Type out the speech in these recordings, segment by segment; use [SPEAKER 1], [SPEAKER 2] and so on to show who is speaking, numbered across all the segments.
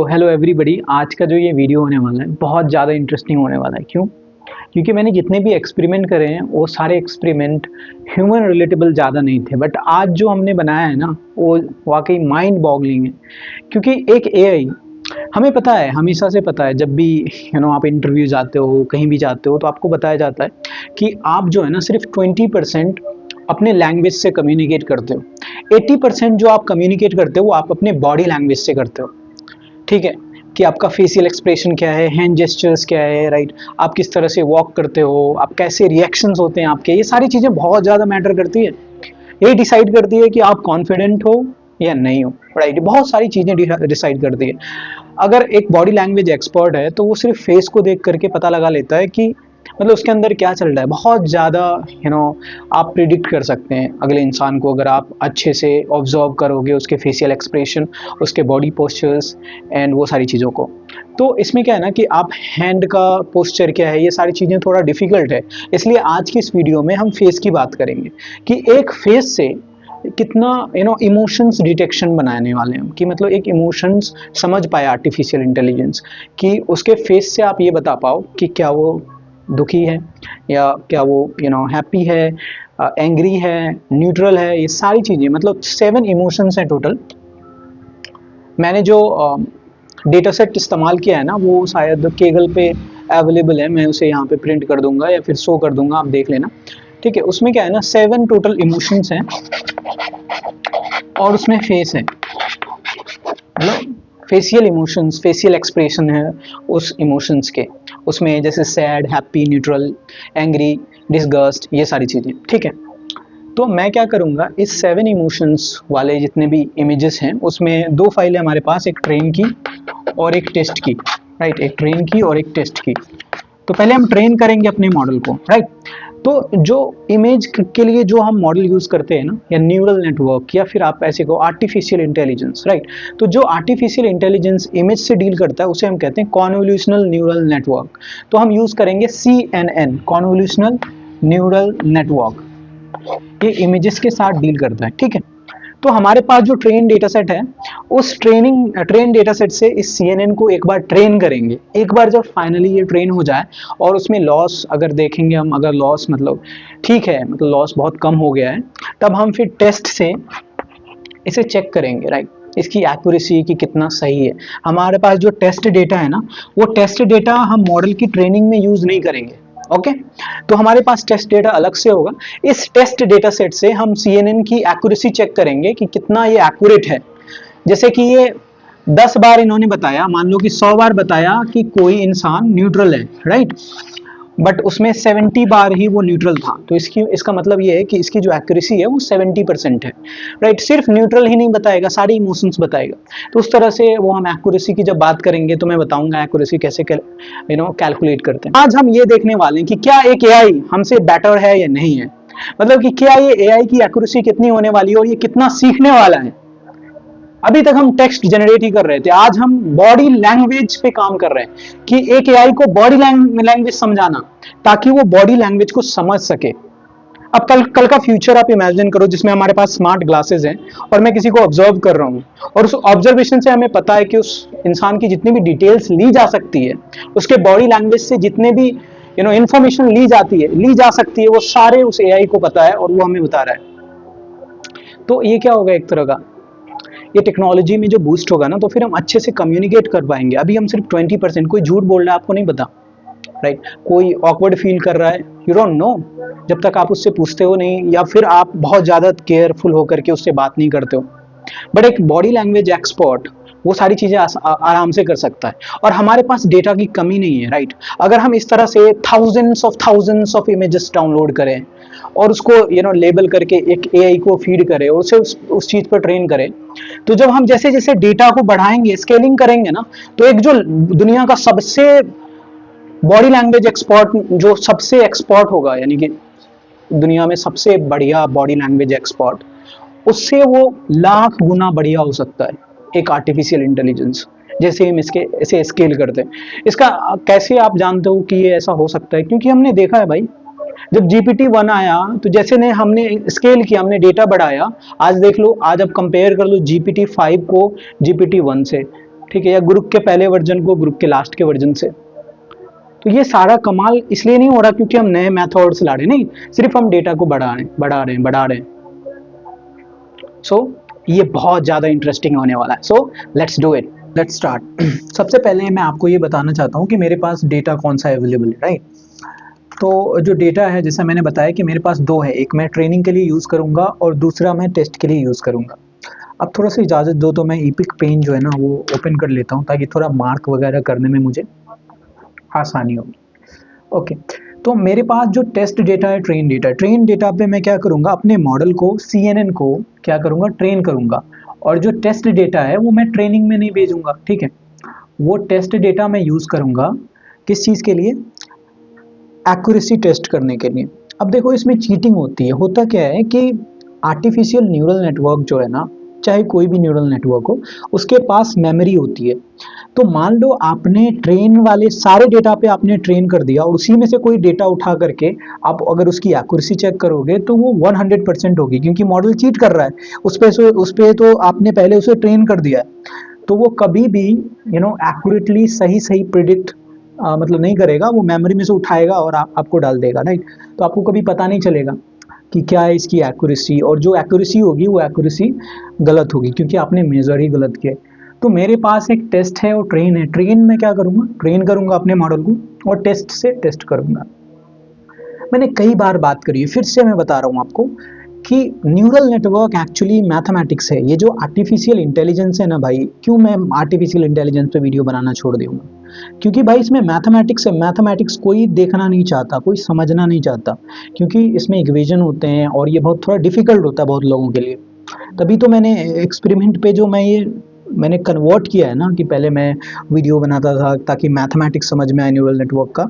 [SPEAKER 1] Hello everybody, आज का जो ये वीडियो होने वाला है बहुत ज़्यादा इंटरेस्टिंग होने वाला है। क्यों? क्योंकि मैंने जितने भी एक्सपेरिमेंट करे हैं वो सारे एक्सपेरिमेंट ह्यूमन रिलेटेबल ज़्यादा नहीं थे, बट आज जो हमने बनाया है ना वो वाकई माइंड बॉगलिंग है। क्योंकि एक एआई, हमें पता है, हमेशा से पता है, जब भी आप इंटरव्यू जाते हो, कहीं भी जाते हो, तो आपको बताया जाता है कि आप जो है ना सिर्फ 20% अपने लैंग्वेज से कम्युनिकेट करते हो। 80% जो आप कम्युनिकेट करते हो वो आप अपने बॉडी लैंग्वेज से करते हो। ठीक है, कि आपका फेशियल एक्सप्रेशन क्या है, हैंड जेस्चर्स क्या है, राइट, आप किस तरह से वॉक करते हो, आप कैसे रिएक्शंस होते हैं आपके, ये सारी चीज़ें बहुत ज़्यादा मैटर करती है। ये डिसाइड करती है कि आप कॉन्फिडेंट हो या नहीं हो, राइट। बहुत सारी चीज़ें डिसाइड करती है। अगर एक बॉडी लैंग्वेज एक्सपर्ट है तो वो सिर्फ फेस को देख करके पता लगा लेता है कि मतलब उसके अंदर क्या चल रहा है। बहुत ज़्यादा आप प्रिडिक्ट कर सकते हैं अगले इंसान को, अगर आप अच्छे से ऑब्जर्व करोगे उसके फेशियल एक्सप्रेशन, उसके बॉडी पोस्चर्स एंड वो सारी चीज़ों को। तो इसमें क्या है ना कि आप हैंड का पोस्चर क्या है, ये सारी चीज़ें थोड़ा डिफ़िकल्ट है। इसलिए आज की इस वीडियो में हम फेस की बात करेंगे कि एक फेस से कितना इमोशंस डिटेक्शन बनाने वाले हैं हम, कि मतलब एक इमोशंस समझ पाए आर्टिफिशियल इंटेलिजेंस, कि उसके फेस से आप ये बता पाओ कि क्या वो दुखी है या क्या वो हैप्पी है, एंग्री है, न्यूट्रल है। ये सारी चीज़ें, मतलब 7 इमोशंस हैं टोटल। मैंने जो डेटा सेट इस्तेमाल किया है ना वो शायद केगल पे अवेलेबल है, मैं उसे यहाँ पे प्रिंट कर दूंगा या फिर शो कर दूंगा, आप देख लेना। ठीक है, उसमें क्या है ना 7 टोटल इमोशंस हैं और उसमें फेस है, मतलब फेशियल इमोशंस, फेशियल एक्सप्रेशन है उस इमोशंस के। उसमें जैसे sad, happy, neutral, angry, disgust, ये सारी चीज़ें। ठीक है, तो मैं क्या करूँगा, इस 7 इमोशंस वाले जितने भी इमेजेस हैं उसमें 2 फाइलें हमारे पास, एक ट्रेन की और एक टेस्ट की, राइट, एक ट्रेन की और एक टेस्ट की। तो पहले हम ट्रेन करेंगे अपने मॉडल को, राइट। तो जो इमेज के लिए जो हम मॉडल यूज़ करते हैं ना, या न्यूरल नेटवर्क, या फिर आप ऐसे कहो आर्टिफिशियल इंटेलिजेंस, राइट। तो जो आर्टिफिशियल इंटेलिजेंस इमेज से डील करता है उसे हम कहते हैं कॉन्वोल्यूशनल न्यूरल नेटवर्क। तो हम यूज़ करेंगे CNN, कॉन्वोल्यूशनल न्यूरल नेटवर्क। ये इमेजेस के साथ डील करता है। ठीक है, तो हमारे पास जो ट्रेन डेटा सेट है, उस ट्रेन डेटा सेट से इस CNN को एक बार ट्रेन करेंगे। एक बार जब फाइनली ये ट्रेन हो जाए और उसमें लॉस अगर देखेंगे हम, अगर लॉस मतलब ठीक है, मतलब लॉस बहुत कम हो गया है, तब हम फिर टेस्ट से इसे चेक करेंगे, राइट, इसकी एक्यूरेसी की कितना सही है। हमारे पास जो टेस्ट डेटा है ना, वो टेस्ट डेटा हम मॉडल की ट्रेनिंग में यूज नहीं करेंगे। ओके, तो हमारे पास टेस्ट डेटा अलग से होगा। इस टेस्ट डेटा सेट से हम CNN की एक्यूरेसी चेक करेंगे कि कितना ये एक्यूरेट है। जैसे कि ये 10 बार इन्होंने बताया, मान लो कि 100 बार बताया कि कोई इंसान न्यूट्रल है, राइट, बट उसमें 70 बार ही वो न्यूट्रल था। तो इसका मतलब ये है कि इसकी जो एक्यूरेसी है वो 70% है, राइट। सिर्फ न्यूट्रल ही नहीं बताएगा, सारे इमोशंस बताएगा। तो उस तरह से वो हम एक्यूरेसी की जब बात करेंगे तो मैं बताऊंगा एक्यूरेसी कैसे कैलकुलेट करते हैं। आज हम ये देखने वाले हैं कि क्या एक एआई हमसे बेटर है या नहीं है, मतलब कि क्या ये एआई की एक्यूरेसी कितनी होने वाली है और ये कितना सीखने वाला है। अभी तक हम टेक्स्ट जनरेट ही कर रहे थे, आज हम बॉडी लैंग्वेज पे काम कर रहे हैं कि एक एआई को बॉडी लैंग्वेज समझाना, ताकि वो बॉडी लैंग्वेज को समझ सके। अब कल का फ्यूचर आप इमेजिन करो जिसमें हमारे पास स्मार्ट ग्लासेस हैं और मैं किसी को ऑब्जर्व कर रहा हूँ, और उस ऑब्जर्वेशन से हमें पता है कि उस इंसान की जितनी भी डिटेल्स ली जा सकती है, उसके बॉडी लैंग्वेज से जितने भी इंफॉर्मेशन ली जा सकती है, वो सारे उस एआई को पता है और वो हमें बता रहा है। तो ये क्या होगा, एक तरह का ये टेक्नोलॉजी में जो बूस्ट होगा ना, तो फिर हम अच्छे से कम्युनिकेट कर पाएंगे। अभी हम सिर्फ 20%, कोई झूठ बोल रहा है आपको नहीं पता, राइट, कोई ऑकवर्ड फील कर रहा है, यू डोंट नो, जब तक आप उससे पूछते हो नहीं, या फिर आप बहुत ज़्यादा केयरफुल होकर के उससे बात नहीं करते हो। बट एक बॉडी लैंग्वेज एक्सपर्ट वो सारी चीज़ें आराम से कर सकता है, और हमारे पास डेटा की कमी नहीं है, राइट। अगर हम इस तरह से थाउजेंड्स ऑफ इमेजेस डाउनलोड करें और उसको लेबल करके एक एआई को फीड करें और उसे उस चीज़ पर ट्रेन करें, तो जब हम जैसे जैसे डेटा को बढ़ाएंगे, स्केलिंग करेंगे ना, तो एक जो दुनिया का सबसे बॉडी लैंग्वेज एक्सपर्ट, जो सबसे एक्सपर्ट होगा, यानी कि दुनिया में सबसे बढ़िया बॉडी लैंग्वेज एक्सपर्ट, उससे वो लाख गुना बढ़िया हो सकता है एक आर्टिफिशियल इंटेलिजेंस। जैसे हम इसके ऐसे स्केल करते हैं, इसका कैसे आप जानते हो कि ये ऐसा हो सकता है? क्योंकि हमने देखा है भाई, जब GPT-1 आया तो जैसे ने हमने स्केल किया, हमने डेटा बढ़ाया, आज देख लो, आज अब कंपेयर कर लो GPT-5 को GPT-1 से, ठीक है, या ग्रुप के पहले वर्जन को ग्रुप के लास्ट के वर्जन से। तो ये सारा कमाल इसलिए नहीं हो रहा क्योंकि हम नए मेथड्स ला रहे हैं, नहीं, सिर्फ हम डेटा को बढ़ा रहे हैं। सो ये बहुत ज़्यादा इंटरेस्टिंग होने वाला है। So let's do it, let's start. सबसे पहले मैं आपको ये बताना चाहता हूँ कि मेरे पास डेटा कौन सा अवेलेबल है, राइट। तो जो डेटा है, जैसा मैंने बताया कि मेरे पास दो है, एक मैं ट्रेनिंग के लिए यूज़ करूँगा और दूसरा मैं टेस्ट के लिए यूज़ करूँगा। अब थोड़ा सा इजाज़त दो तो मैं एपिक पेन जो है ना वो ओपन कर लेता हूँ ताकि थोड़ा मार्क वगैरह करने में मुझे आसानी होगी। ओके, तो मेरे पास जो टेस्ट डेटा है, ट्रेन डेटा पे मैं क्या करूँगा, अपने मॉडल को, CNN को क्या करूँगा, ट्रेन करूँगा। और जो टेस्ट डेटा है वो मैं ट्रेनिंग में नहीं भेजूँगा, ठीक है। वो टेस्ट डेटा मैं यूज़ करूँगा किस चीज़ के लिए, एक्यूरेसी टेस्ट करने के लिए। अब देखो इसमें चीटिंग होती है। होता क्या है कि आर्टिफिशियल न्यूरल नेटवर्क जो है ना, चाहे कोई भी न्यूरल नेटवर्क हो, उसके पास मेमोरी होती है। तो मान लो आपने ट्रेन वाले सारे डेटा पे आपने ट्रेन कर दिया और उसी में से कोई डेटा उठा करके आप अगर उसकी एक्यूरेसी चेक करोगे तो वो 100% होगी, क्योंकि मॉडल चीट कर रहा है। उस पे तो आपने पहले उसे ट्रेन कर दिया है। तो वो कभी भी एक्यूरेटली सही सही प्रिडिक्ट मतलब नहीं करेगा। वो मेमोरी में से उठाएगा और आपको डाल देगा, राइट। तो आपको कभी पता नहीं चलेगा कि क्या है इसकी एक्यूरेसी, और जो एक्यूरेसी होगी वो एक्यूरेसी गलत होगी क्योंकि आपने मेजर ही गलत किया। तो मेरे पास एक टेस्ट है और ट्रेन है। ट्रेन में क्या करूँगा, ट्रेन करूँगा अपने मॉडल को और टेस्ट से टेस्ट करूँगा। मैंने कई बार बात करी है, फिर से मैं बता रहा हूँ आपको कि न्यूरल नेटवर्क एक्चुअली मैथमेटिक्स है। ये जो आर्टिफिशियल इंटेलिजेंस है ना भाई, क्यों मैं आर्टिफिशियल इंटेलिजेंस पे वीडियो बनाना छोड़ दूँगा, क्योंकि भाई इसमें मैथमेटिक्स है। मैथमेटिक्स कोई देखना नहीं चाहता, कोई समझना नहीं चाहता, क्योंकि इसमें इक्वेशन होते हैं और ये बहुत थोड़ा डिफिकल्ट होता है बहुत लोगों के लिए। तभी तो मैंने एक्सपेरिमेंट पे जो मैंने कन्वर्ट किया है ना, कि पहले मैं वीडियो बनाता था ताकि मैथमेटिक्स समझ में आए न्यूरल नेटवर्क का।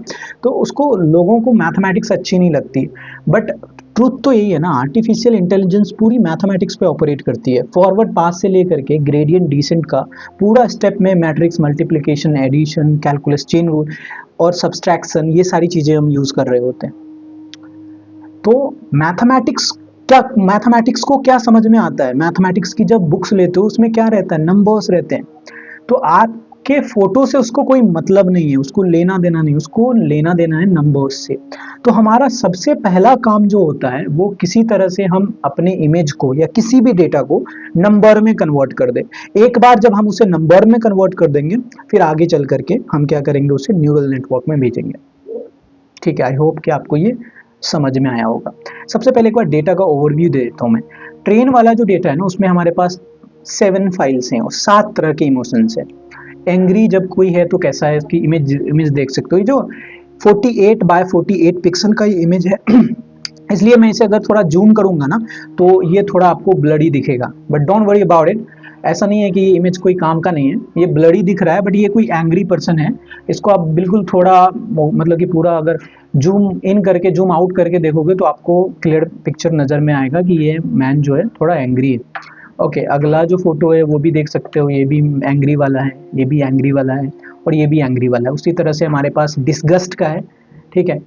[SPEAKER 1] तो उसको लोगों को मैथमेटिक्स अच्छी नहीं लगती, बट ट्रुथ तो यही है ना, आर्टिफिशियल इंटेलिजेंस पूरी मैथमेटिक्स पे ऑपरेट करती है। फॉरवर्ड पास से लेकर के ग्रेडियंट डिसेंट का पूरा स्टेप में matrix, multiplication, addition, calculus, chain rule और सब्सट्रैक्शन, ये सारी चीज़ें हम यूज़ कर रहे होते हैं। तो मैथमेटिक्स को क्या समझ में आता है, मैथमेटिक्स की जब बुक्स लेते हो उसमें क्या रहता है, नंबर्स रहते हैं। तो आपके फोटो से उसको कोई मतलब नहीं है, उसको लेना देना नहीं, उसको लेना देना है नंबर्स से। तो हमारा सबसे पहला काम जो होता है वो किसी तरह से हम अपने इमेज को या किसी भी डेटा को नंबर में कन्वर्ट कर दें। एक बार जब हम उसे नंबर में कन्वर्ट कर देंगे, फिर आगे चल करके हम क्या करेंगे, उसे न्यूरल नेटवर्क में भेजेंगे। ठीक है, आई होप कि आपको ये समझ में आया होगा। सबसे पहले एक बार डेटा का ओवरव्यू दे देता हूँ मैं। ट्रेन वाला जो डेटा है ना, उसमें हमारे पास 7 फाइल्स हैं और 7 तरह के इमोशंस हैं। एंग्री जब कोई है तो कैसा है, इसकी इमेज देख सकते हो। ये जो 48 बाय 48 पिक्सल का ये इमेज है इसलिए मैं इसे अगर थोड़ा जूम करूंगा ना तो ये थोड़ा आपको ब्लडी दिखेगा, but don't worry about it. ऐसा नहीं है कि ये इमेज कोई काम का नहीं है, ये ब्लडी दिख रहा है बट ये कोई एंग्री पर्सन है। इसको आप बिल्कुल थोड़ा मतलब कि पूरा अगर जूम इन करके जूम आउट करके देखोगे तो आपको क्लियर पिक्चर नज़र में आएगा कि ये मैन जो है थोड़ा एंग्री है। ओके, अगला जो फोटो है वो भी देख सकते हो, ये भी एंग्री वाला है, ये भी एंग्री वाला है और ये भी एंग्री वाला है। उसी तरह से हमारे पास डिस्गस्ट का है, ठीक है,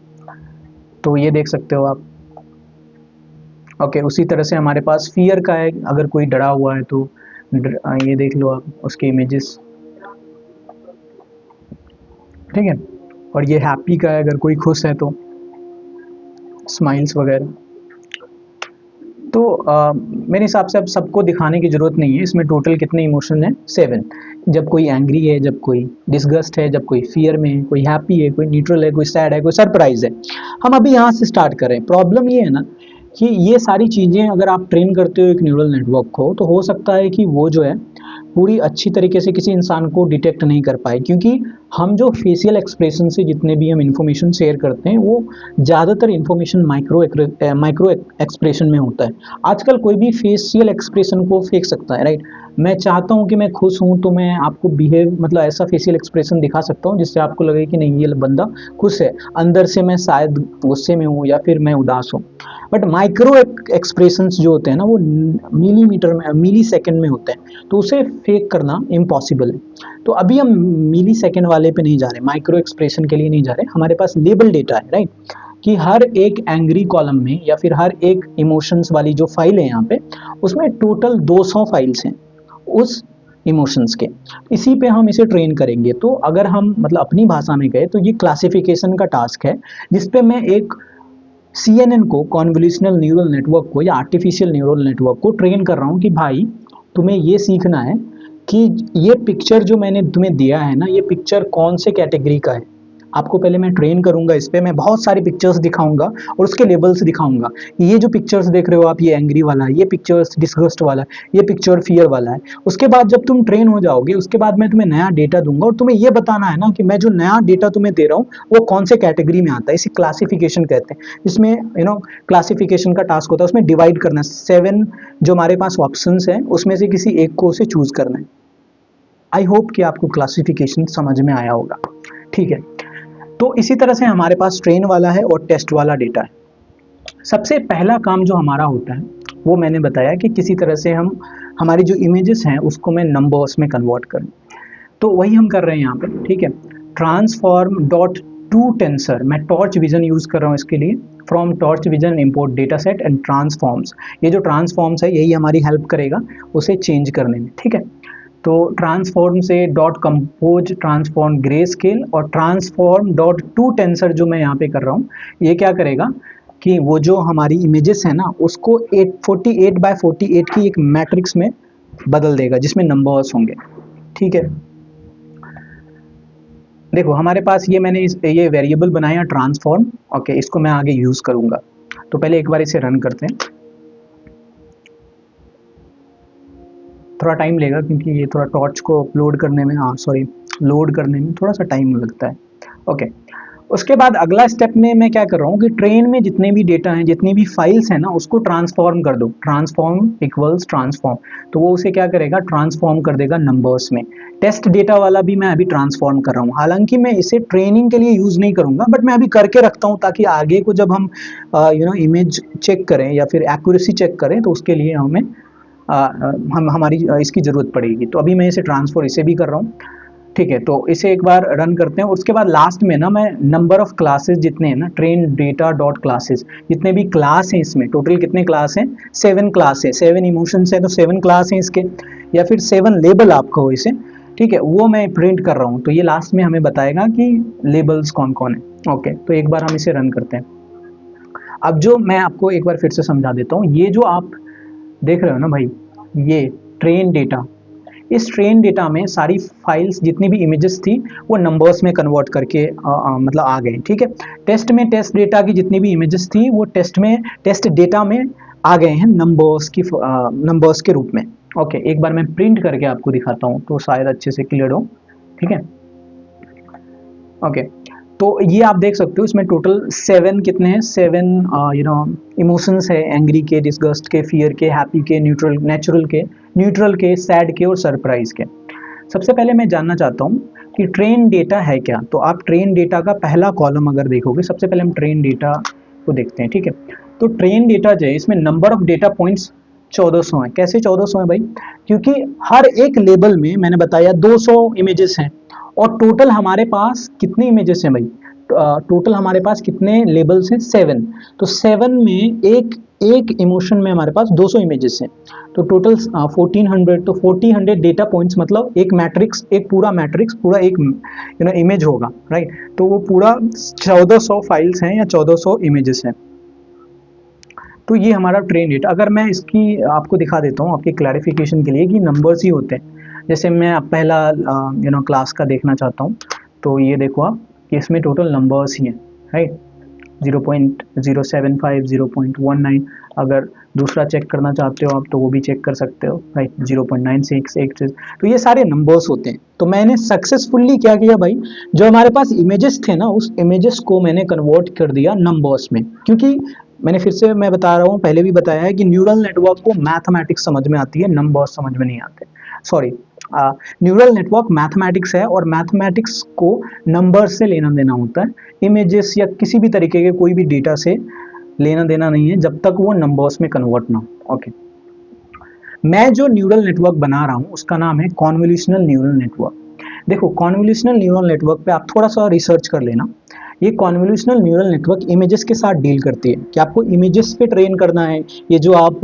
[SPEAKER 1] तो ये देख सकते हो आप। ओके, उसी तरह से हमारे पास फियर का है, अगर कोई डरा हुआ है तो ये देख लो आप उसके इमेजेस, ठीक है। और ये हैप्पी का है, अगर कोई खुश है तो स्माइल्स वगैरह। तो मेरे हिसाब से अब सबको दिखाने की ज़रूरत नहीं है। इसमें टोटल कितने इमोशन हैं, 7। जब कोई एंग्री है, जब कोई डिसगस्ट है, जब कोई फियर में है, कोई हैप्पी है, कोई न्यूट्रल है, कोई सैड है, कोई सरप्राइज है। हम अभी यहाँ से स्टार्ट करें। प्रॉब्लम ये है ना कि ये सारी चीज़ें अगर आप ट्रेन करते हो एक न्यूरल नेटवर्क को, तो हो सकता है कि वो जो है पूरी अच्छी तरीके से किसी इंसान को डिटेक्ट नहीं कर पाए, क्योंकि हम जो फेशियल एक्सप्रेशन से जितने भी हम इंफॉर्मेशन शेयर करते हैं वो ज़्यादातर इंफॉर्मेशन माइक्रो एक्सप्रेशन में होता है। आजकल कोई भी फेशियल एक्सप्रेशन को फेंक सकता है, राइट। मैं चाहता हूँ कि मैं खुश हूँ तो मैं आपको मतलब ऐसा फेशियल एक्सप्रेशन दिखा सकता हूँ जिससे आपको लगे कि नहीं ये बंदा खुश है, अंदर से मैं शायद गुस्से में हूँ या फिर मैं उदास हूँ। बट माइक्रो एक्सप्रेशंस जो होते हैं ना वो मिलीमीटर में, मिली सेकेंड में होते हैं, तो उसे फेक करना इम्पॉसिबल है। तो अभी हम मिली सेकेंड वाले पे नहीं जा रहे, माइक्रो एक्सप्रेशन के लिए नहीं जा रहे। हमारे पास लेबल डेटा है, राइट, कि हर एक एंग्री कॉलम में या फिर हर एक इमोशंस वाली जो फाइल है यहाँ पे, उसमें टोटल 200 फाइल्स हैं। उस इमोशंस के। इसी पे हम इसे ट्रेन करेंगे। तो अगर हम मतलब अपनी भाषा में गए तो ये क्लासिफिकेशन का टास्क है, जिसपे मैं एक CNN को, कॉन्वोल्यूशनल न्यूरल नेटवर्क को या आर्टिफिशियल न्यूरल नेटवर्क को ट्रेन कर रहा हूँ कि भाई तुम्हें ये सीखना है कि ये पिक्चर जो मैंने तुम्हें दिया है ना, ये पिक्चर कौन से कैटेगरी का है। आपको पहले मैं ट्रेन करूंगा इस पे, मैं बहुत सारी पिक्चर्स दिखाऊंगा और उसके लेबल्स दिखाऊंगा। ये जो पिक्चर्स देख रहे हो आप, ये एंग्री वाला है, ये पिक्चर्स डिस्गस्ट वाला है, ये पिक्चर फियर वाला है। उसके बाद जब तुम ट्रेन हो जाओगे, उसके बाद मैं तुम्हें नया डेटा दूंगा और तुम्हें ये बताना है ना कि मैं जो नया डेटा तुम्हें दे रहा हूँ वो कौन से कैटेगरी में आता है। इसे क्लासिफिकेशन कहते हैं, जिसमें क्लासिफिकेशन का टास्क होता है, उसमें डिवाइड करना है। 7 जो हमारे पास ऑप्शंस हैं उसमें से किसी एक को उसे चूज करना है। आई होप कि आपको क्लासिफिकेशन समझ में आया होगा। ठीक है, तो इसी तरह से हमारे पास ट्रेन वाला है और टेस्ट वाला डेटा है। सबसे पहला काम जो हमारा होता है वो मैंने बताया कि किसी तरह से हम हमारी जो इमेजेस हैं उसको मैं नंबर्स में कन्वर्ट करूं। तो वही हम कर रहे हैं यहाँ पे। ठीक है, ट्रांसफॉर्म डॉट टू टेंसर, मैं टॉर्च विजन यूज कर रहा हूँ इसके लिए। From torch vision import data set and transforms. ये जो ट्रांसफॉर्म्स है यही हमारी हेल्प करेगा उसे चेंज करने में। ठीक है, तो ट्रांसफॉर्म से dot compose transform grey scale और ट्रांसफॉर्म डॉट टू टेंसर जो मैं यहाँ पे कर रहा हूँ, ये क्या करेगा कि वो जो हमारी इमेजेस है ना उसको 48/48 की एक मैट्रिक्स में बदल देगा जिसमें नंबर्स होंगे। ठीक है, देखो हमारे पास ये मैंने ये वेरिएबल बनाया ट्रांसफॉर्म। ओके, इसको मैं आगे यूज करूंगा। तो पहले एक बार इसे रन करते हैं। थोड़ा टाइम लेगा क्योंकि ये थोड़ा टॉर्च को अपलोड करने में, लोड करने में थोड़ा सा टाइम लगता है। ओके, उसके बाद अगला स्टेप में मैं क्या कर रहा हूँ कि ट्रेन में जितने भी डेटा हैं, जितनी भी फाइल्स हैं ना, उसको ट्रांसफॉर्म कर दो। ट्रांसफॉर्म इक्वल्स ट्रांसफॉर्म, तो वो उसे क्या करेगा, ट्रांसफॉर्म कर देगा नंबर्स में। टेस्ट डेटा वाला भी मैं अभी ट्रांसफॉर्म कर रहा हूँ। हालांकि मैं इसे ट्रेनिंग के लिए यूज नहीं करूंगा, बट मैं अभी करके रखता हूँ ताकि आगे को जब हम इमेज चेक करें या फिर एक्यूरेसी चेक करें तो उसके लिए हमें हमारी इसकी ज़रूरत पड़ेगी। तो अभी मैं इसे ट्रांसफर इसे भी कर रहा हूँ। ठीक है, तो इसे एक बार रन करते हैं। उसके बाद लास्ट में ना मैं नंबर ऑफ क्लासेस जितने हैं ना, ट्रेन डेटा डॉट क्लासेस, जितने भी क्लास हैं इसमें, टोटल कितने क्लास हैं, 7 क्लास है। 7 इमोशंस है तो 7 क्लास हैं इसके, या फिर 7 लेबल आप कहो इसे। ठीक है, वो मैं प्रिंट कर रहा हूँ। तो ये लास्ट में हमें बताएगा कि लेबल्स कौन कौन है। ओके, तो एक बार हम इसे रन करते हैं। अब जो मैं आपको एक बार फिर से समझा देता हूँ, ये जो आप देख रहे हो ना भाई, ये ट्रेन डेटा, इस ट्रेन डेटा में सारी फाइल्स जितनी भी इमेजेस थी वो नंबर्स में कन्वर्ट करके मतलब आ गए। ठीक है, टेस्ट में टेस्ट डेटा की जितनी भी इमेजेस थी वो टेस्ट डेटा में आ गए हैं नंबर्स के रूप में। ओके, एक बार मैं प्रिंट करके आपको दिखाता हूँ तो शायद अच्छे से क्लियर हो। ठीक है, ओके, तो ये आप देख सकते हो इसमें टोटल 7 कितने हैं, 7 इमोशंस है, एंग्री के, डिस्गस्ट के, फियर के, हैप्पी के, न्यूट्रल के, सैड के और सरप्राइज के। सबसे पहले मैं जानना चाहता हूँ कि ट्रेन डेटा है क्या। तो आप ट्रेन डेटा का पहला कॉलम अगर देखोगे, सबसे पहले हम ट्रेन डेटा को देखते हैं। ठीक है, तो ट्रेन डेटा जो है इसमें नंबर ऑफ डेटा पॉइंट्स 1400 है। कैसे 1400 है भाई, क्योंकि हर एक लेबल में मैंने बताया 200 इमेजेस हैं और टोटल हमारे पास कितनी इमेजेस हैं भाई, टोटल हमारे पास कितने लेबल्स हैं, 7। तो 7 में एक इमोशन में हमारे पास 200 इमेजेस हैं, तो टोटल 1400। तो 1400 डेटा पॉइंट्स मतलब एक मैट्रिक्स, एक पूरा मैट्रिक्स, पूरा एक इमेज होगा, राइट। तो वो पूरा 1400 फाइल्स हैं या 1400 इमेजेस हैं। तो ये हमारा ट्रेन डेटा। अगर मैं इसकी आपको दिखा देता हूँ आपके क्लैरिफिकेशन के लिए कि नंबर्स ही होते हैं। जैसे मैं पहला क्लास का देखना चाहता हूँ, तो ये देखो आप कि इसमें टोटल नंबर्स ही हैं, राइट। 0.075, 0.19। अगर दूसरा चेक करना चाहते हो आप तो वो भी चेक कर सकते हो, राइट। 0.96, तो ये सारे नंबर्स होते हैं। तो मैंने सक्सेसफुली क्या किया भाई, जो हमारे पास इमेजेस थे ना उस इमेजेस को मैंने कन्वर्ट कर दिया नंबर्स में। क्योंकि मैंने फिर से मैं बता रहा हूँ, पहले भी बताया है कि न्यूरल नेटवर्क को मैथमेटिक्स समझ में आती है, नंबर्स समझ में नहीं आते। सॉरी, न्यूरल नेटवर्क मैथमेटिक्स है और मैथमेटिक्स को नंबर्स से लेना देना होता है। इमेजेस या किसी भी तरीके के कोई भी डेटा से लेना देना नहीं है जब तक वो नंबर्स में कन्वर्ट ना हो। ओके, मैं जो न्यूरल नेटवर्क बना रहा हूँ उसका नाम है कॉन्वोल्यूशनल न्यूरल नेटवर्क। देखो, कॉन्वोल्यूशनल न्यूरल नेटवर्क पे आप थोड़ा सा रिसर्च कर लेना। ये कॉन्वोल्यूशनल न्यूरल नेटवर्क इमेजेस के साथ डील करती है कि आपको इमेजेस पे ट्रेन करना है। ये जो आप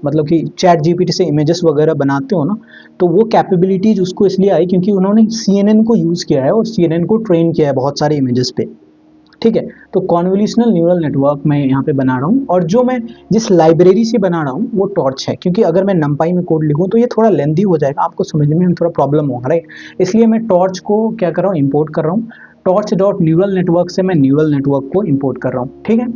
[SPEAKER 1] मतलब कि चैट जीपीटी से इमेजेस वगैरह बनाते हो ना, तो वो कैपेबिलिटीज उसको इसलिए आई क्योंकि उन्होंने सीएनएन को यूज़ किया है और सीएनएन को ट्रेन किया है बहुत सारे इमेजेस पे। ठीक है, तो कॉन्वोल्यूशनल न्यूरल नेटवर्क मैं यहाँ पे बना रहा हूँ, और जो मैं जिस लाइब्रेरी से बना रहा हूँ वो टॉर्च है, क्योंकि अगर मैं नंपाई में कोड लिखूँ तो ये थोड़ा लेंदी हो जाएगा, आपको समझने में थोड़ा प्रॉब्लम होगा, राइट। इसलिए मैं टॉर्च को क्या कर रहा हूँ, इम्पोर्ट कर रहा हूँ। टॉर्च डॉट न्यूरल नेटवर्क से मैं न्यूरल नेटवर्क को इम्पोर्ट कर रहा हूँ। ठीक है,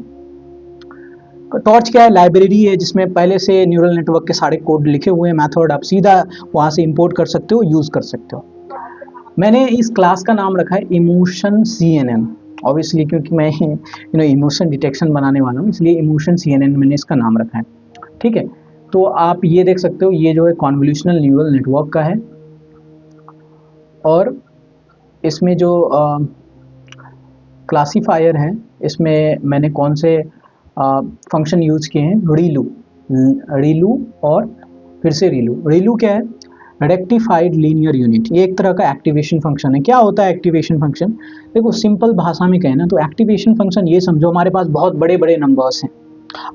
[SPEAKER 1] टॉर्च क्या है, लाइब्रेरी है जिसमें पहले से न्यूरल नेटवर्क के सारे कोड लिखे हुए हैं, मेथड आप सीधा वहाँ से इम्पोर्ट कर सकते हो, यूज़ कर सकते हो। मैंने इस क्लास का नाम रखा है इमोशन CNN, ऑब्वियसली क्योंकि मैं इमोशन डिटेक्शन बनाने वाला हूँ, इसलिए इमोशन CNN मैंने इसका नाम रखा है। ठीक है, तो आप ये देख सकते हो, ये जो है कॉन्वोल्यूशनल न्यूरल नेटवर्क का है, और इसमें जो क्लासीफायर है, इसमें मैंने कौन से फंक्शन यूज़ किए हैं, रीलू और फिर से रीलू क्या है, रेक्टिफाइड लीनियर यूनिट। ये एक तरह का एक्टिवेशन फंक्शन है। क्या होता है एक्टिवेशन फंक्शन, देखो सिंपल भाषा में कहें ना तो एक्टिवेशन फंक्शन ये समझो, हमारे पास बहुत बड़े बड़े नंबर्स हैं,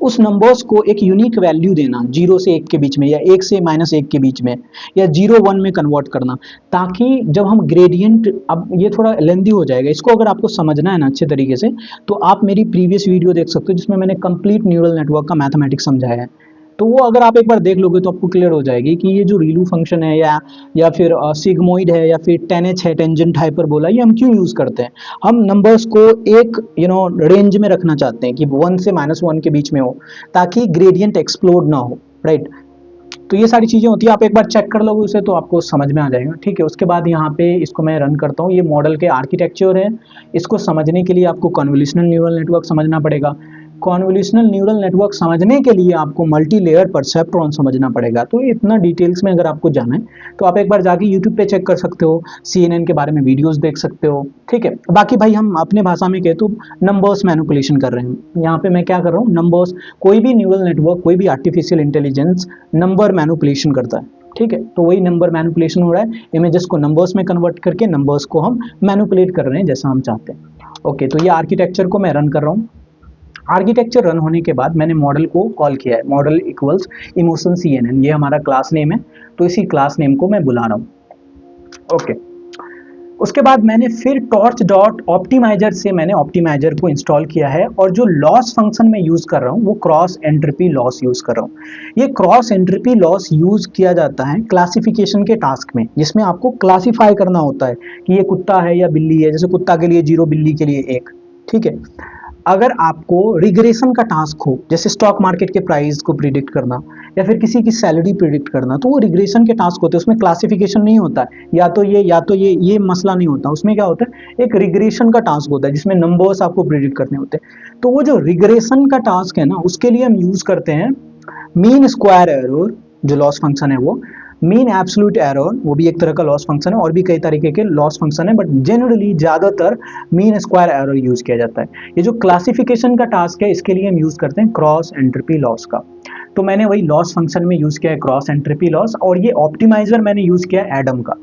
[SPEAKER 1] उस नंबर्स को एक यूनिक वैल्यू देना, 0 से 1 के बीच में या 1 से -1 के बीच में या 0 1 में कन्वर्ट करना, ताकि जब हम ग्रेडियंट, अब ये थोड़ा लेंदी हो जाएगा, इसको अगर आपको समझना है ना अच्छे तरीके से तो आप मेरी प्रीवियस वीडियो देख सकते हो जिसमें मैंने कंप्लीट न्यूरल नेटवर्क का मैथमेटिक्स समझाया है। तो वो अगर आप एक बार देख लोगे तो आपको क्लियर हो जाएगी कि ये जो रीलू फंक्शन है या फिर सिग्मोइड है या फिर टेनएच है, टेंजेंट हाइपरबोला, ये हम क्यों यूज़ करते हैं। हम नंबर्स को एक रेंज में रखना चाहते हैं कि 1 से -1 के बीच में हो, ताकि ग्रेडियंट एक्सप्लोड ना हो, राइट। तो ये सारी चीज़ें होती है, आप एक बार चेक कर लोगे उसे तो आपको समझ में आ जाएगा। ठीक है, उसके बाद यहाँ पे इसको मैं रन करता हूँ। ये मॉडल के आर्किटेक्चर है, इसको समझने के लिए आपको कन्वोल्यूशनल न्यूरल नेटवर्क समझना पड़ेगा। कन्वोल्यूशनल न्यूरल नेटवर्क समझने के लिए आपको मल्टी लेयर परसेप्ट्रॉन समझना पड़ेगा। तो इतना डिटेल्स में अगर आपको जाना है तो आप एक बार जाके यूट्यूब पे चेक कर सकते हो, CNN के बारे में वीडियोस देख सकते हो। ठीक है, बाकी भाई हम अपने भाषा में कहे तो नंबर्स मैनिपुलेशन कर रहे हैं। यहाँ पे मैं क्या कर रहा हूँ, नंबर्स, कोई भी न्यूरल नेटवर्क, कोई भी आर्टिफिशियल इंटेलिजेंस नंबर मैनिपुलेशन करता है। ठीक है, तो वही नंबर मैनिपुलेशन हो रहा है, इमेजेस को नंबर्स में कन्वर्ट करके नंबर्स को हम मैनिपुलेट कर रहे हैं जैसा हम चाहते हैं। ओके, तो ये आर्किटेक्चर को मैं रन कर रहा हूँ। आर्किटेक्चर रन होने के बाद मैंने मॉडल को कॉल किया है, मॉडल इक्वल्स इमोशन CNN, ये हमारा क्लास नेम है, तो इसी क्लास नेम को मैं बुला रहा हूँ। ओके, उसके बाद मैंने फिर टॉर्च डॉट ऑप्टिमाइजर से मैंने ऑप्टिमाइजर को इंस्टॉल किया है, और जो लॉस फंक्शन में यूज़ कर रहा हूँ वो क्रॉस एंट्रोपी लॉस यूज़ कर रहा हूँ। ये क्रॉस एंट्रोपी लॉस यूज़ किया जाता है क्लासिफिकेशन के टास्क में, जिसमें आपको क्लासीफाई करना होता है कि ये कुत्ता है या बिल्ली है, जैसे कुत्ता के लिए 0, बिल्ली के लिए 1। ठीक है, अगर आपको रिग्रेशन का टास्क हो, जैसे स्टॉक मार्केट के प्राइस को प्रिडिक्ट करना या फिर किसी की सैलरी प्रिडिक्ट करना, तो वो रिग्रेशन के टास्क होते हैं, उसमें क्लासिफिकेशन नहीं होता है, या तो ये मसला नहीं होता। उसमें क्या होता है, एक रिग्रेशन का टास्क होता है जिसमें नंबर्स आपको प्रिडिक्ट करने होते हैं। तो वो जो रिग्रेशन का टास्क है ना, उसके लिए हम यूज़ करते हैं मीन स्क्वायर एरर, जो लॉस फंक्शन है वो मीन एब्सोल्यूट एरर, वो भी एक तरह का लॉस फंक्शन है, और भी कई तरीके के लॉस फंक्शन है, बट जनरली ज़्यादातर मीन स्क्वायर एरर यूज़ किया जाता है। ये जो क्लासिफिकेशन का टास्क है इसके लिए हम यूज़ करते हैं क्रॉस एंट्रोपी लॉस का। तो मैंने वही लॉस फंक्शन में यूज़ किया है क्रॉस एंट्रोपी लॉस, और ये ऑप्टिमाइजर मैंने यूज़ किया है एडम का।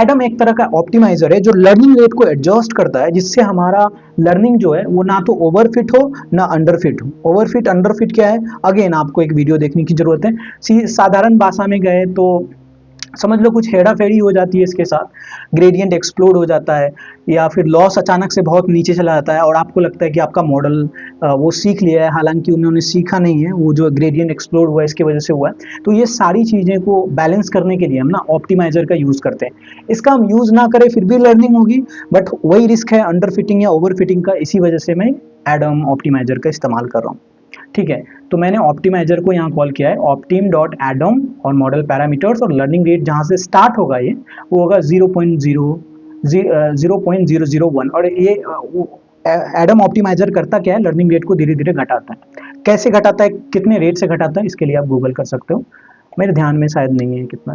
[SPEAKER 1] एडम एक तरह का ऑप्टिमाइजर है जो लर्निंग रेट को एडजस्ट करता है, जिससे हमारा लर्निंग जो है वो ना तो ओवरफिट हो ना अंडरफिट हो। ओवरफिट अंडरफिट क्या है, अगेन आपको एक वीडियो देखने की जरूरत है। साधारण भाषा में गए तो समझ लो कुछ हेड़ा फेरी हो जाती है इसके साथ, ग्रेडियंट एक्सप्लोड हो जाता है, या फिर लॉस अचानक से बहुत नीचे चला जाता है और आपको लगता है कि आपका मॉडल वो सीख लिया है, हालांकि उन्होंने सीखा नहीं है, वो जो ग्रेडियंट एक्सप्लोड हुआ है इसकी वजह से हुआ है। तो ये सारी चीज़ें को बैलेंस करने के लिए हम ना ऑप्टिमाइजर का यूज़ करते हैं। इसका हम यूज़ ना करें फिर भी लर्निंग होगी, बट वही रिस्क है अंडर फिटिंग या ओवर फिटिंग का, इसी वजह से मैं एडम ऑप्टिमाइजर का इस्तेमाल कर रहा हूँ। ठीक है, तो मैंने ऑप्टिमाइजर को यहाँ कॉल किया है ऑप्टिम डॉट एडम, और मॉडल पैरामीटर्स और लर्निंग रेट जहाँ से स्टार्ट होगा ये वो होगा 0.001, और ये एडम ऑप्टिमाइजर करता क्या है, लर्निंग रेट को धीरे धीरे घटाता है। कैसे घटाता है, कितने रेट से घटाता है, इसके लिए आप गूगल कर सकते हो, मेरे ध्यान में शायद नहीं है कितना।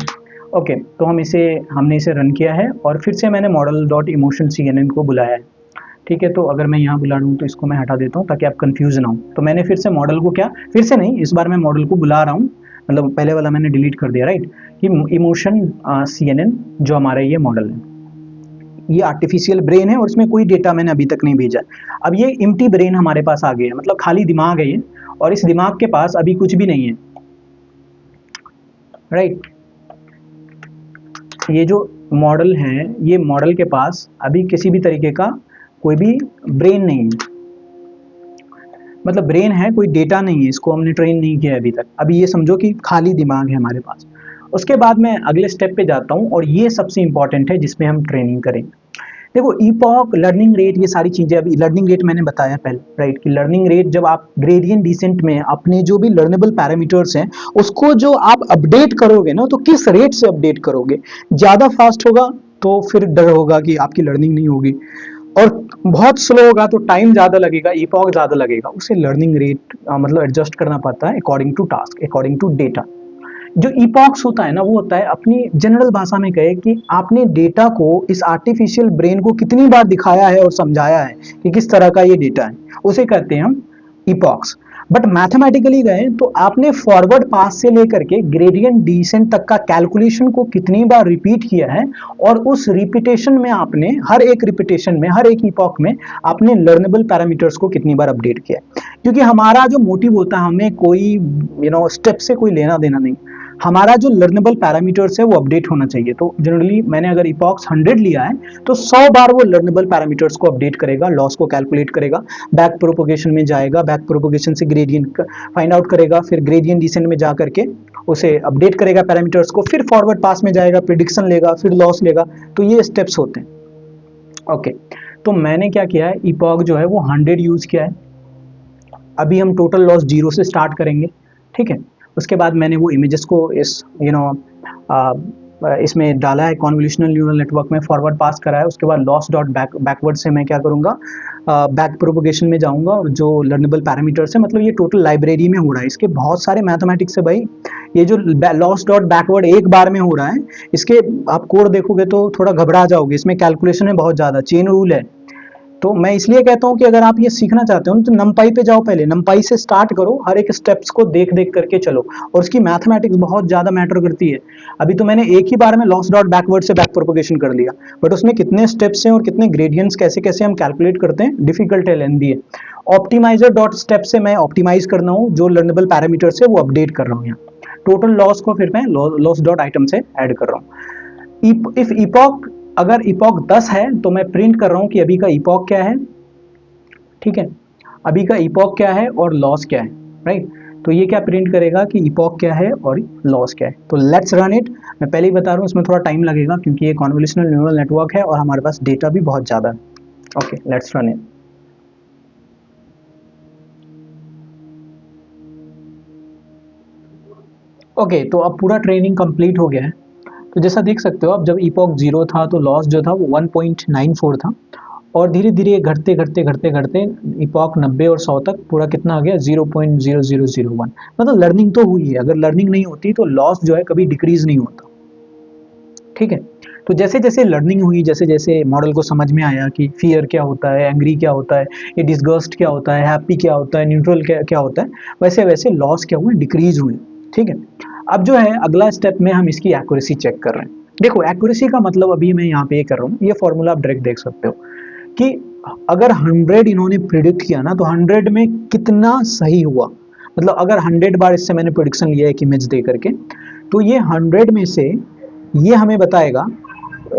[SPEAKER 1] ओके, तो हमने इसे रन किया है, और फिर से मैंने मॉडल डॉट इमोशन CNN को बुलाया है। ठीक है, तो अगर मैं यहाँ बुला लूँ तो इसको मैं हटा देता हूँ ताकि आप कंफ्यूज ना हो। तो मैंने फिर से मॉडल को फिर से नहीं, इस बार मैं मॉडल को बुला रहा हूँ, मतलब पहले वाला मैंने डिलीट कर दिया, राइट, कि इमोशन CNN जो हमारा ये मॉडल है, ये आर्टिफिशियल ब्रेन है और इसमें कोई डेटा मैंने अभी तक नहीं भेजा। अब ये एम्प्टी ब्रेन हमारे पास आ गया है, मतलब खाली दिमाग है ये, और इस दिमाग के पास अभी कुछ भी नहीं है, राइट। ये जो मॉडल है, ये मॉडल के पास अभी किसी भी तरीके का कोई भी ब्रेन नहीं है, मतलब ब्रेन है, कोई डेटा नहीं है, इसको हमने ट्रेन नहीं किया अभी तक। अभी ये समझो कि खाली दिमाग है हमारे पास। उसके बाद मैं अगले स्टेप पे जाता हूँ और ये सबसे इंपॉर्टेंट है जिसमें हम ट्रेनिंग करेंगे। देखो इपॉक, लर्निंग रेट, ये सारी चीजें, अभी लर्निंग रेट मैंने बताया पहले, राइट, कि लर्निंग रेट जब आप ग्रेडियंट डिसेंट में अपने जो भी लर्नेबल पैरामीटर्स हैं उसको जो आप अपडेट करोगे ना, तो किस रेट से अपडेट करोगे। ज्यादा फास्ट होगा तो फिर डर होगा कि आपकी लर्निंग नहीं होगी, और बहुत स्लो होगा तो टाइम ज़्यादा लगेगा, इपॉक ज़्यादा लगेगा, उसे लर्निंग रेट मतलब एडजस्ट करना पड़ता है according to task, according to data. जो इपॉक्स होता है ना, वो होता है, अपनी जनरल भाषा में कहे कि आपने डेटा को, इस आर्टिफिशियल ब्रेन को कितनी बार दिखाया है और समझाया है कि किस तरह का ये डेटा है, उसे कहते हैं हम इपॉक्स। बट मैथमेटिकली गए तो आपने फॉरवर्ड पास से लेकर के ग्रेडियंट डिसेंट तक का कैलकुलेशन को कितनी बार रिपीट किया है, और उस रिपीटेशन में आपने, हर एक रिपीटेशन में, हर एक इपॉक में आपने लर्नेबल पैरामीटर्स को कितनी बार अपडेट किया है। क्योंकि हमारा जो मोटिव होता है, हमें कोई स्टेप से कोई लेना देना नहीं, हमारा जो लर्नेबल पैरामीटर्स है वो अपडेट होना चाहिए। तो जनरली मैंने अगर इपॉक्स 100 लिया है तो 100 बार वो लर्नेबल पैरामीटर्स को अपडेट करेगा, लॉस को कैलकुलेट करेगा, बैक प्रोपोगेशन में जाएगा, बैक प्रोपोगेशन से ग्रेडियंट फाइंड आउट करेगा, फिर ग्रेडियंट डिसेंट में जा करके उसे अपडेट करेगा पैरामीटर्स को, फिर फॉरवर्ड पास में जाएगा, प्रिडिक्शन लेगा, फिर लॉस लेगा। तो ये स्टेप्स होते हैं। ओके, तो मैंने क्या किया है, इपॉक जो है वो 100 यूज किया है। अभी हम टोटल लॉस 0 से स्टार्ट करेंगे, ठीक है। उसके बाद मैंने वो इमेजेस को इस इसमें डाला है, कॉन्वोल्यूशनल न्यूरल नेटवर्क में फॉरवर्ड पास करा है। उसके बाद लॉस डॉट बैकवर्ड से मैं क्या करूँगा, बैक प्रोपोगेशन में जाऊँगा, और जो लर्नेबल पैरामीटर्स है, मतलब ये टोटल लाइब्रेरी में हो रहा है, इसके बहुत सारे मैथमेटिक्स है भाई। ये जो लॉस डॉट बैकवर्ड एक बार में हो रहा है, इसके आप कोड देखोगे तो थोड़ा घबरा जाओगे, इसमें कैलकुलेशन है बहुत ज़्यादा, चेन रूल है। तो मैं इसलिए कहता हूँ कि अगर आप ये सीखना चाहते हो तो नमपाई पे जाओ, पहले नमपाई से स्टार्ट करो, हर एक स्टेप्स को देख देख करके चलो, और उसकी मैथमेटिक्स बहुत ज़्यादा मैटर करती है। अभी तो मैंने एक ही बार में लॉस डॉट बैकवर्ड से बैक प्रोपोगेशन कर लिया, बट उसमें कितने स्टेप्स हैं और कितने ग्रेडियंट्स कैसे कैसे हम कैलकुलेट करते हैं, डिफिकल्ट है, लेंथी है। ऑप्टिमाइजर डॉट स्टेप से मैं ऑप्टिमाइज कर रहा हूँ, जो लर्नेबल पैरामीटर्स है वो अपडेट कर रहा हूँ यहाँ। टोटल लॉस को फिर मैं लॉस डॉट आइटम से ऐड कर रहा हूँ। इफ इपॉक, अगर इपॉक 10 है तो मैं प्रिंट कर रहा हूँ कि अभी का इपॉक क्या है, ठीक है, अभी का इपॉक क्या है और लॉस क्या है, राइट। तो ये क्या प्रिंट करेगा कि इपॉक क्या है और लॉस क्या है। तो लेट्स रन इट। मैं पहले ही बता रहा हूँ इसमें थोड़ा टाइम लगेगा क्योंकि ये कॉन्वोल्यूशनल न्यूरल नेटवर्क है और हमारे पास डेटा भी बहुत ज़्यादा है। Okay, let's run it. Okay, तो अब पूरा ट्रेनिंग कंप्लीट हो गया है। तो जैसा देख सकते हो, अब जब इपॉक 0 था तो लॉस जो था वो 1.94 था, और धीरे धीरे घटते घटते घटते घटते इपॉक 90 और 100 तक पूरा कितना आ गया, 0.0001। मतलब लर्निंग तो हुई है, अगर लर्निंग नहीं होती तो लॉस जो है कभी डिक्रीज नहीं होता, ठीक है। तो जैसे जैसे लर्निंग हुई, जैसे जैसे मॉडल को समझ में आया कि फियर क्या होता है, एंग्री क्या होता है, ये डिसगस्ट क्या होता है, हैप्पी क्या होता है, न्यूट्रल क्या क्या होता है, वैसे वैसे लॉस क्या हुए, डिक्रीज हुए, ठीक है। अब जो है अगला स्टेप में हम इसकी एक्यूरेसी चेक कर रहे हैं। देखो एक्यूरेसी का मतलब अभी मैं यहाँ पे ये कर रहा हूँ, ये फॉर्मूला आप डायरेक्ट देख सकते हो कि अगर 100 इन्होंने प्रिडिक्ट किया ना, तो 100 में कितना सही हुआ। मतलब अगर 100 बार इससे मैंने प्रिडिक्शन लिया एक इमेज दे करके, तो ये 100 में से ये हमें बताएगा,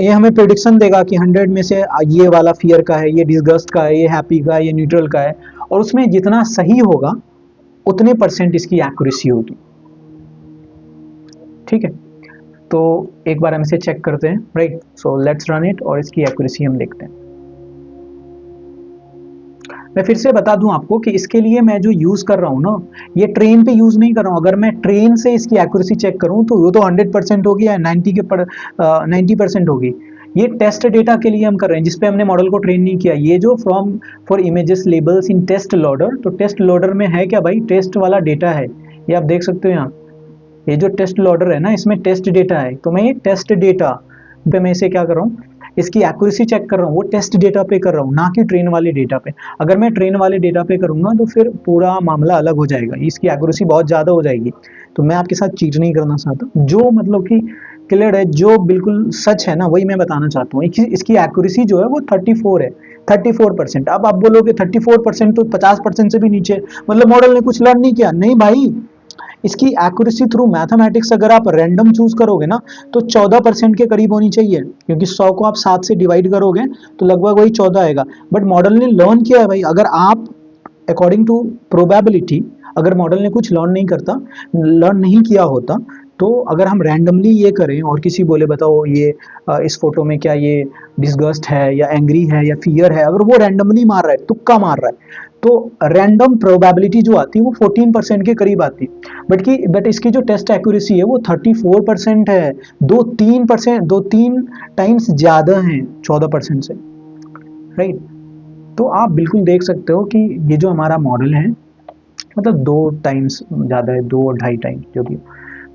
[SPEAKER 1] ये हमें प्रिडिक्शन देगा कि 100 में से ये वाला फियर का है, ये डिसगस्ट का है, ये हैप्पी का है, ये न्यूट्रल का है, और उसमें जितना सही होगा उतने परसेंट इसकी एक्यूरेसी होगी, ठीक है। तो एक बार हम इसे चेक करते हैं, right. So let's run it और इसकी एक्यूरेसी हम देखते हैं। मैं फिर से बता दूं आपको कि इसके लिए मैं जो यूज कर रहा हूं ना, ये ट्रेन पे यूज नहीं कर रहा हूं। अगर मैं ट्रेन से इसकी एक्यूरेसी चेक करूं तो वो तो 100% होगी या 90% होगी। ये टेस्ट डेटा के लिए हम कर रहे हैं जिसपे हमने मॉडल को ट्रेन नहीं किया। ये जो from for images labels in test loader, तो टेस्ट लोडर में है क्या भाई, टेस्ट वाला डेटा है, ये आप देख सकते हो यहाँ। ये जो टेस्ट लोडर है ना, इसमें टेस्ट डेटा है, तो मैं ये टेस्ट डेटा पे मैं इसे क्या कर रहा हूँ, इसकी एक्यूरेसी चेक कर रहा हूँ, वो टेस्ट डेटा पे कर रहा हूँ, ना कि ट्रेन वाले डेटा पे। अगर मैं ट्रेन वाले डेटा पे करूँगा तो फिर पूरा मामला अलग हो जाएगा, इसकी एक्यूरेसी बहुत ज़्यादा हो जाएगी। तो मैं आपके साथ चीट नहीं करना चाहता, जो मतलब कि क्लियर है, जो बिल्कुल सच है ना वही मैं बताना चाहता हूँ। इसकी एक्यूरेसी जो है वो 34 है, 34%। अब आप बोलोगे 34% तो 50% से भी नीचे, मतलब मॉडल ने कुछ लर्न नहीं किया। नहीं भाई, इसकी एक्यूरेसी थ्रू मैथमेटिक्स अगर आप रैंडम चूज करोगे ना तो 14% के करीब होनी चाहिए, क्योंकि 100 को आप 7 से डिवाइड करोगे तो लगभग वही 14 आएगा। बट मॉडल ने लर्न किया है भाई, अगर आप अकॉर्डिंग टू प्रोबेबिलिटी, अगर मॉडल ने कुछ लर्न नहीं किया होता, तो अगर हम रैंडमली ये करें और किसी बोले बताओ ये इस फोटो में क्या ये डिसगस्ट है या एंग्री है या फियर है, अगर वो रैंडमली मार रहा है, तुक्का मार रहा है, तो रैंडम प्रोबेबिलिटी जो आती है वो 14% के करीब आती है। बट इसकी जो टेस्ट एक्यूरेसी है वो 34% है, 2-3 टाइम्स ज़्यादा है 14% से, राइट। तो आप बिल्कुल देख सकते हो कि ये जो हमारा मॉडल है, मतलब 2 टाइम्स ज़्यादा है, 2 और ढाई टाइम्स जो भी।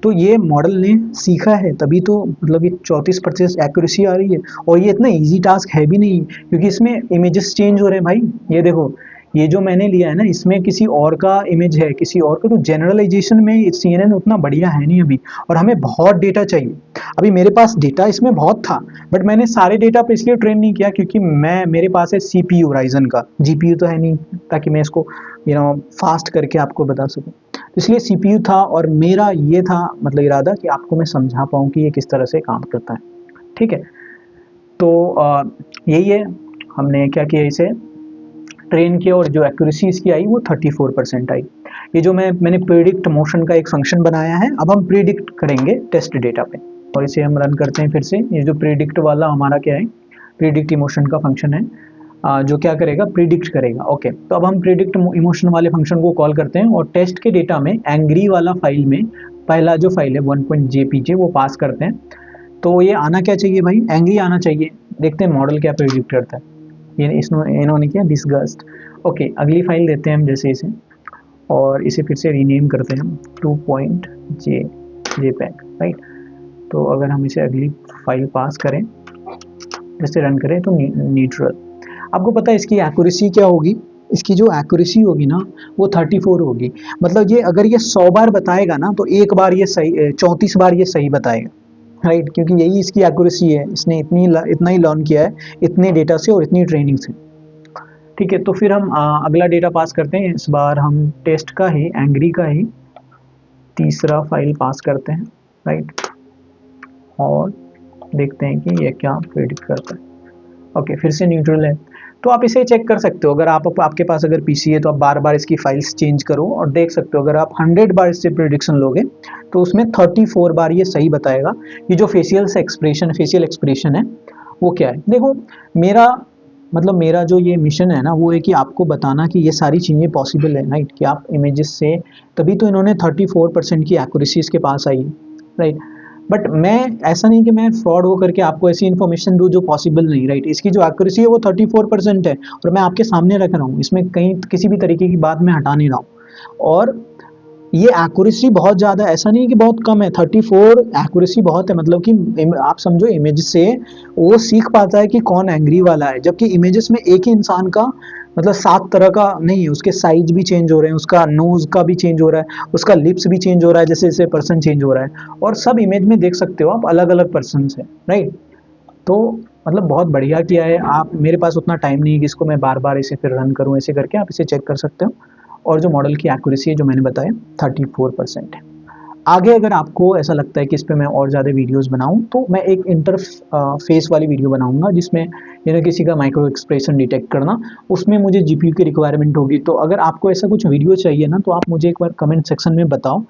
[SPEAKER 1] तो ये मॉडल ने सीखा है, तभी तो मतलब ये 34% एक्यूरेसी आ रही है। और ये इतना इजी टास्क है भी नहीं, क्योंकि इसमें इमेजेस चेंज हो रहे हैं भाई। ये देखो, ये जो मैंने लिया है ना, इसमें किसी और का इमेज है, किसी और का, तो जनरलाइजेशन में CNN उतना बढ़िया है नहीं अभी, और हमें बहुत डेटा चाहिए। अभी मेरे पास डेटा इसमें बहुत था, बट मैंने सारे डेटा पे इसलिए ट्रेन नहीं किया क्योंकि मेरे पास है CPU राइजन का, GPU तो है नहीं, ताकि मैं इसको फास्ट करके आपको बता सकूं। तो इसलिए CPU था, और मेरा ये था मतलब इरादा कि आपको मैं समझा पाऊँ कि ये किस तरह से काम करता है, ठीक है। तो यही है, हमने क्या किया, इसे ट्रेन किया, और जो एक्यूरेसी इसकी आई वो 34% आई। ये जो मैंने प्रिडिक्ट मोशन का एक फंक्शन बनाया है, अब हम प्रिडिक्ट करेंगे टेस्ट डेटा पे, और इसे हम रन करते हैं फिर से। ये जो प्रिडिक्ट वाला हमारा क्या है, प्रिडिक्ट इमोशन का फंक्शन है, जो क्या करेगा, प्रिडिक्ट करेगा। ओके, तो अब हम प्रिडिक्ट इमोशन वाले फंक्शन को कॉल करते हैं, और टेस्ट के डेटा में एंग्री वाला फाइल में पहला जो फाइल है 1.jpg वो पास करते हैं। तो ये आना क्या चाहिए भाई, एंग्री आना चाहिए। देखते हैं मॉडल क्या प्रिडिक्ट करता है। ये इन्होंने किया डिसगस्ट। ओके, अगली फाइल देते हैं हम जैसे इसे, और इसे फिर से रीनेम करते हैं हम 2.jpg, राइट। तो अगर हम इसे अगली फाइल पास करें, जैसे रन करें, तो न्यूट्रल। आपको पता है इसकी एक्यूरेसी क्या होगी, इसकी जो एक्यूरेसी होगी ना वो 34 होगी। मतलब ये अगर ये 100 बार बताएगा ना तो एक बार ये सही, 34 बार ये सही बताएगा, राइट, क्योंकि यही इसकी एक्यूरेसी है। इसने इतना ही लर्न किया है, इतने डेटा से और इतनी ट्रेनिंग से, ठीक है। तो फिर हम अगला डेटा पास करते हैं। इस बार हम टेस्ट का ही, एंग्री का ही तीसरा फाइल पास करते हैं, राइट, और देखते हैं कि ये क्या प्रेडिक्ट करता है। ओके, फिर से न्यूट्रल है। तो आप इसे चेक कर सकते हो, अगर आपके पास अगर PC है तो आप बार बार इसकी फाइल्स चेंज करो और देख सकते हो। अगर आप 100 बार इससे प्रेडिक्शन लोगे तो उसमें 34 बार ये सही बताएगा। ये जो फेशियल एक्सप्रेशन है वो क्या है, देखो। मेरा जो ये मिशन है ना, वो है कि आपको बताना कि ये सारी चीज़ें पॉसिबल है, राइट, कि आप इमेजेस से, तभी तो इन्होंने 34% की एक्यूरेसी इसके पास आई है, राइट। बट मैं ऐसा नहीं कि मैं फ्रॉड हो करके आपको ऐसी इन्फॉर्मेशन दूँ जो पॉसिबल नहीं, राइट। इसकी जो एक्यूरेसी है वो 34% है, और मैं आपके सामने रख रहा हूँ, इसमें कहीं किसी भी तरीके की बात मैं हटा नहीं रहा हूँ। और ये एक्यूरेसी बहुत ज़्यादा, ऐसा नहीं कि बहुत कम है, 34 एक्यूरेसी बहुत है। मतलब कि आप समझो, इमेज से वो सीख पाता है कि कौन एंग्री वाला है, जबकि इमेजेस में एक ही इंसान का मतलब 7 तरह का नहीं है, उसके साइज भी चेंज हो रहे हैं, उसका नोज का भी चेंज हो रहा है, उसका लिप्स भी चेंज हो रहा है, जैसे जैसे पर्सन चेंज हो रहा है, और सब इमेज में देख सकते हो आप अलग अलग पर्सन है, राइट। तो मतलब बहुत बढ़िया किया है। आप, मेरे पास उतना टाइम नहीं है कि इसको मैं बार बार इसे फिर रन करूँ, ऐसे करके आप इसे चेक कर सकते हो। और जो मॉडल की एक्यूरेसी है जो मैंने बताया 34% है। आगे अगर आपको ऐसा लगता है कि इस पे मैं और ज़्यादा वीडियोस बनाऊं, तो मैं एक इंटरफेस वाली वीडियो बनाऊंगा, जिसमें किसी का माइक्रो एक्सप्रेशन डिटेक्ट करना, उसमें मुझे GPU की रिक्वायरमेंट होगी। तो अगर आपको ऐसा कुछ वीडियो चाहिए ना, तो आप मुझे एक बार कमेंट सेक्शन में बताओ,